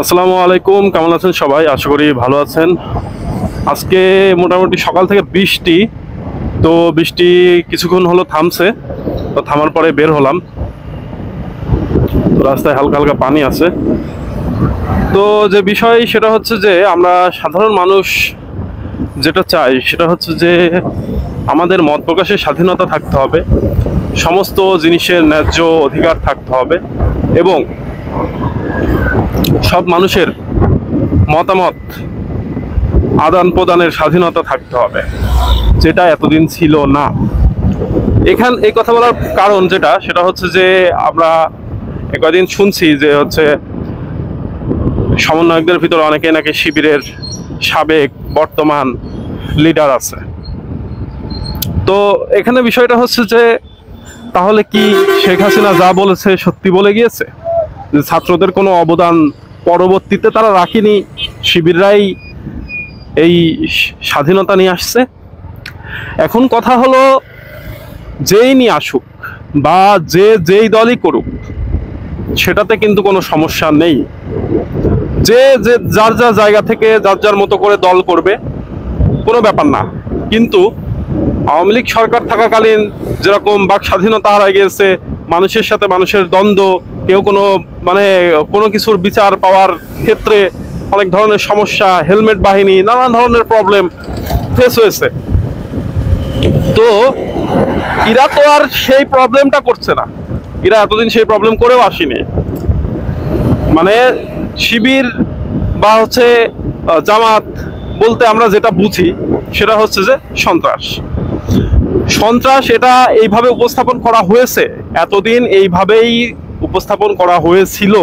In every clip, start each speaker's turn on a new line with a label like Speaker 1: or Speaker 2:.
Speaker 1: আসসালামু আলাইকুম, কেমন আছেন সবাই? আশা করি ভালো আছেন। আজকে মোটামুটি সকাল থেকে বৃষ্টি, তো বৃষ্টি কিছুক্ষণ হলো থামছে, তো থামার পরে বের হলাম। তো রাস্তায় হালকা হালকা পানি আছে। তো যে বিষয় সেটা হচ্ছে যে আমরা সাধারণ মানুষ যেটা চাই সেটা হচ্ছে যে আমাদের মত প্রকাশের স্বাধীনতা থাকতে হবে, সমস্ত জিনিসের ন্যায্য অধিকার থাকতে হবে এবং সব মানুষের মতামত আদান প্রদানের স্বাধীনতা থাকতে হবে, যেটা এতদিন ছিল না। এই কথা বলার কারণ সেটা হচ্ছে যে আমরা কয়েকদিন শুনছি যে হচ্ছে সমন্বয়কদের ভিতরে অনেকে নাকি শিবিরের সাবেক বর্তমান লিডার আছে। তো এখানে বিষয়টা হচ্ছে যে তাহলে কি শেখ হাসিনা যা বলেছে সত্যি বলে গিয়েছে, যে ছাত্রদের কোনো অবদান পরবর্তীতে তারা রাখেনি, শিবিররাই এই স্বাধীনতা নিয়ে আসছে? এখন কথা হলো, যেই নিয়ে আসুক বা যেই দলই করুক সেটাতে কিন্তু কোনো সমস্যা নেই। যে যার যার জায়গা থেকে যার যার মতো করে দল করবে, কোনো ব্যাপার না। কিন্তু আওয়ামী লীগ সরকার থাকাকালীন যেরকম বাক স্বাধীনতা হারায় গিয়েছে, মানুষের সাথে মানুষের দ্বন্দ্ব, কেউ কোনো কিছুর বিচার পাওয়ার ক্ষেত্রে অনেক ধরনের সমস্যা, হেলমেট বাহিনী, নানা ধরনের প্রবলেম ফেস হয়েছে। তো এরা তো আর সেই প্রবলেমটা করছে না, এরা এতদিন সেই প্রবলেম করেও আসেনি। শিবির বা হচ্ছে জামাত বলতে আমরা যেটা বুঝি সেটা হচ্ছে যে সন্ত্রাস এটা এইভাবে উপস্থাপন করা হয়েছে, এতদিন এইভাবেই উপস্থাপন করা হয়েছিল,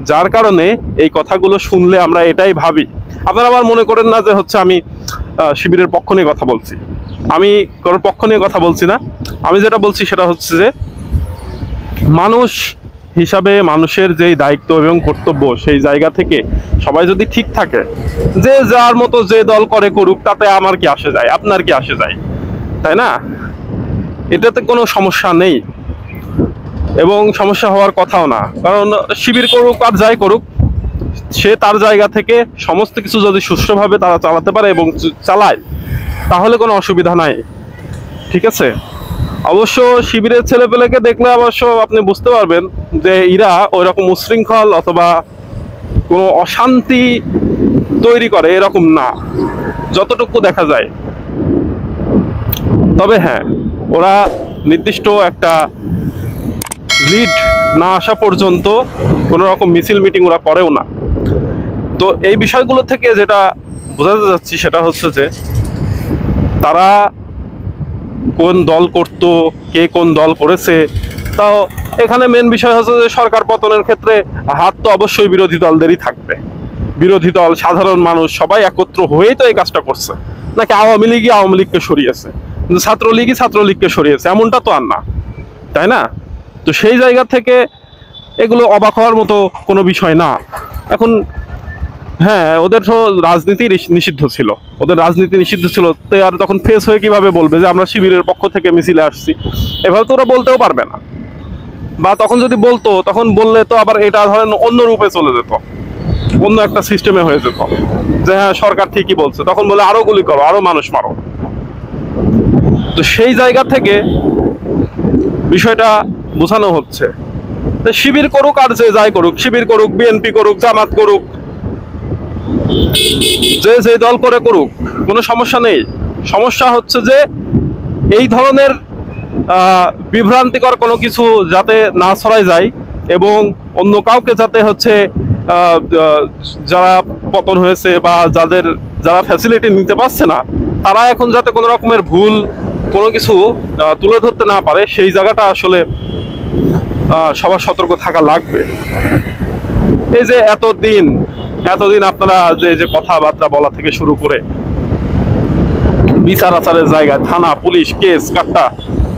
Speaker 1: যার কারণে এই কথাগুলো শুনলে আমরা এটাই ভাবি। আপনারা আবার মনে করেন না যে হচ্ছে আমি শিবিরের পক্ষ নিয়ে কথা বলছি। আমি কারোর পক্ষ নিয়ে কথা বলছি না। আমি যেটা বলছি সেটা হচ্ছে যে মানুষ হিসাবে মানুষের যেই দায়িত্ব এবং কর্তব্য, সেই জায়গা থেকে সবাই যদি ঠিক থাকে, যে যার মতো যে দল করে করুক, তাতে আমার কি আসে যায়, আপনার কি আসে যায়, তাই না? এটাতে কোনো সমস্যা নেই এবং সমস্যা হওয়ার কথাও না। কারণ শিবির করুক আর যাই করুক, সে তার জায়গা থেকে সমস্ত কিছু যদি সুষ্ঠুভাবে তারা চালাতে পারে এবং চালায়, তাহলে কোনো অসুবিধা নাই। ঠিক আছে? অবশ্য শিবিরের ছেলেপেলেকে দেখলে অবশ্য আপনি বুঝতে পারবেন যে এরা ওই রকম উশৃঙ্খল অথবা কোনো অশান্তি তৈরি করে এরকম না, যতটুকু দেখা যায়। তবে হ্যাঁ, ওরা নির্দিষ্ট একটা লিড না আসা পর্যন্ত কোনো রকম মিছিল মিটিং ওরা করেও না। তো এই বিষয়গুলো থেকে যেটা বোঝাতে যাচ্ছি সেটা হচ্ছে যে তারা কোন দল করত, কে কোন দল করেছে, তাও এখানে মেন বিষয় হচ্ছে যে সরকার পতনের ক্ষেত্রে হাত তো অবশ্যই বিরোধী দলদেরই থাকবে। বিরোধী দল, সাধারণ মানুষ সবাই একত্র হয়েই তো এই কাজটা করছে, নাকি আওয়ামী লীগকে সরিয়েছে, ছাত্রলীগকে সরিয়েছে, এমনটা তো আর না, তাই না? তো সেই জায়গা থেকে এগুলো অবাক হওয়ার মতো কোনো বিষয় না। এখন হ্যাঁ, ওদের তো রাজনীতি নিষিদ্ধ ছিল, তো আর তখন ফেস হয়ে কিভাবে বলবে যে আমরা শিবিরের পক্ষ থেকে মিছিলে আসছি? এভাবে তো ওরা বলতেও পারবে না। বা তখন যদি বলতো, তখন বললে তো আবার এটা ধরেন অন্য রূপে চলে যেত, অন্য একটা সিস্টেমে হয়ে যেত, যে হ্যাঁ সরকার ঠিকই বলছে, তখন বলে আরো গুলি করো, আরো মানুষ মারো। তো সেই জায়গা থেকে বিষয়টা বোঝানো হচ্ছে শিবির করুক আর যে যাই করুক, শিবির করুক, বিএনপি করুক, জামাত করুক, যে দল করে করুক, কোনো সমস্যা নেই। সমস্যা হচ্ছে যে এই ধরনের বিভ্রান্তিকর কোনো কিছু যাতে না ছড়ায় যায় এবং অন্য কাউকে যাতে হচ্ছে যারা পতন হয়েছে বা যারা ফ্যাসিলিটি নিতে পারছে না, তারা এখন যাতে কোনো রকমের ভুল কোনো কিছু তুলে ধরতে না পারে, সেই জায়গাটা আসলে সবার সতর্ক থাকা লাগবে। এই যে এতদিন আপনারা যে কথাবার্তা বলা থেকে শুরু করে বিচার আচারের জায়গায় থানা, পুলিশ, কেস কাট্টা,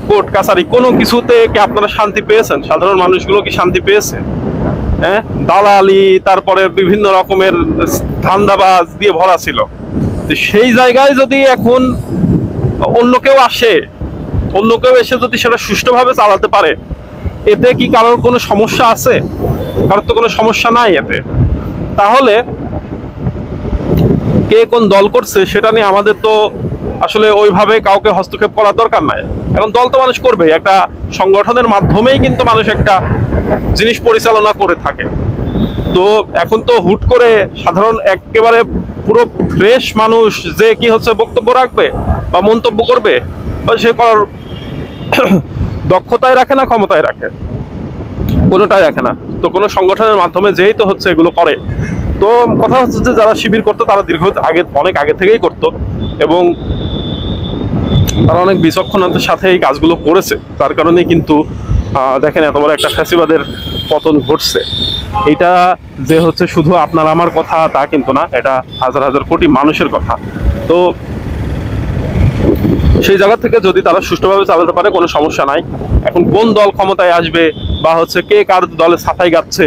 Speaker 1: কোর্ট কাছারি, কোনো কিছুতে কি আপনারা শান্তি পেয়েছেন? সাধারণ মানুষগুলো কি শান্তি পেয়েছে? হ্যাঁ, দালালি, তারপরে বিভিন্ন রকমের ধান্দাবাজ দিয়ে ভরা ছিল। সেই জায়গায় যদি এখন অন্য কেউ এসে যদি সেটা সুষ্ঠুভাবে চালাতে পারে, এতে কি কারোর কোনো সমস্যা আছে? কারোর তো কোনো সমস্যা নাই এতে। তাহলে কে কোন দল করছে সেটা নিয়ে আমাদের তো আসলে ওইভাবে কাউকে হস্তক্ষেপ করার দরকার নাই। এখন দল তো মানুষ করবে, একটা সংগঠনের মাধ্যমেই কিন্তু মানুষ একটা জিনিস পরিচালনা করে থাকে। তো এখন তো হুট করে সাধারণ একেবারে পুরো ফ্রেশ মানুষ যে কি হচ্ছে বক্তব্য রাখবে বা মন্তব্য করবে, বা সে করার দক্ষতায় রাখে না, ক্ষমতায় রাখে, কোনোটাই রাখে না। তো কোনো সংগঠনের মাধ্যমে যেই তো হচ্ছে এগুলো করে। তো কথা হচ্ছে যে যারা শিবির করতো তারা অনেক আগে থেকেই করতো, এবং তারা অনেক বিচক্ষণতার সাথে এই কাজগুলো করেছে। তার কারণে কিন্তু দেখেন এত বড় একটা ফ্যাসিবাদের পতন ঘটছে। এটা যে হচ্ছে শুধু আপনার আমার কথা তা কিন্তু না, এটা হাজার হাজার কোটি মানুষের কথা। তো সেই জায়গা থেকে যদি তারা সুষ্ঠুভাবে চালাতে পারে কোনো সমস্যা নাই। এখন কোন দল ক্ষমতায় আসবে বা হচ্ছে কে কার দলে ছাঁটাই গাচ্ছে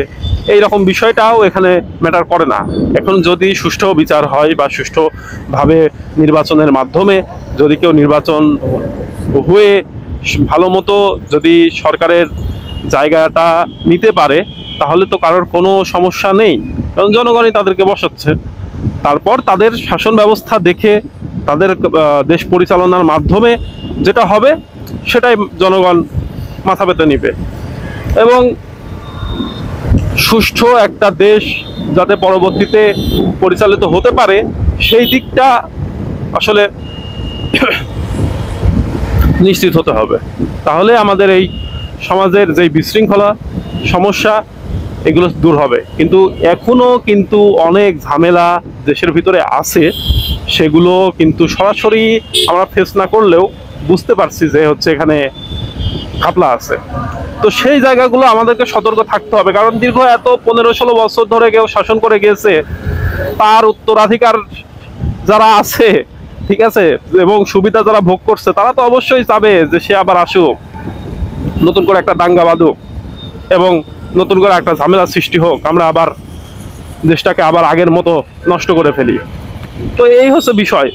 Speaker 1: এইরকম বিষয়টাও এখানে ম্যাটার করে না। এখন যদি সুষ্ঠু বিচার হয় বা সুষ্ঠুভাবে নির্বাচনের মাধ্যমে যদি কেউ নির্বাচন হয়ে ভালো মতো যদি সরকারের জায়গাটা নিতে পারে, তাহলে তো কারোর কোনো সমস্যা নেই, কারণ জনগণই তাদেরকে বসাচ্ছে। তারপর তাদের শাসন ব্যবস্থা দেখে তাদের দেশ পরিচালনার মাধ্যমে যেটা হবে সেটাই জনগণ মাথা পেতে নিবে। এবং সুষ্ঠু একটা দেশ যাতে পরবর্তীতে পরিচালিত হতে পারে সেই দিকটা আসলে নিশ্চিত হতে হবে। তাহলে আমাদের এই সমাজের যে বিশৃঙ্খলা সমস্যা এগুলো দূর হবে। কিন্তু এখনো কিন্তু অনেক ঝামেলা দেশের ভিতরে আছে, সেগুলো কিন্তু সরাসরি আমরা ফেস না করলেও বুঝতে পারছি যে হচ্ছে এখানে ঘাপলা আছে। তো সেই জায়গাগুলো আমাদেরকে সতর্ক থাকতে হবে, কারণ দীর্ঘ এত 15-16 বছর ধরে কেউ শাসন করে গিয়েছে, তার উত্তরাধিকার যারা আছে, ঠিক আছে, এবং সুবিধা যারা ভোগ করছে, তারা তো অবশ্যই চাবে যে সে আবার আসুক, নতুন করে একটা দাঙ্গা বাঁধুক এবং নতুন করে একটা ঝামেলা সৃষ্টি হোক, আমরা আবার দেশটাকে আবার আগের মতো নষ্ট করে ফেলি। তো এই হচ্ছে বিষয়।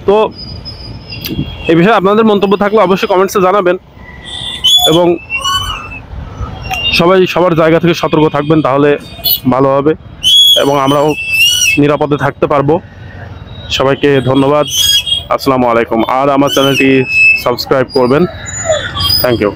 Speaker 1: তো এই বিষয়ে আপনাদের মন্তব্য থাকলে অবশ্যই কমেন্টসে জানাবেন, এবং সবাই সবার জায়গা থেকে সতর্ক থাকবেন, তাহলে ভালো হবে এবং আমরাও নিরাপদে থাকতে পারবো। সবাইকে ধন্যবাদ। আসসালামু আলাইকুম। আর আমার চ্যানেলটি সাবস্ক্রাইব করবেন। Thank you.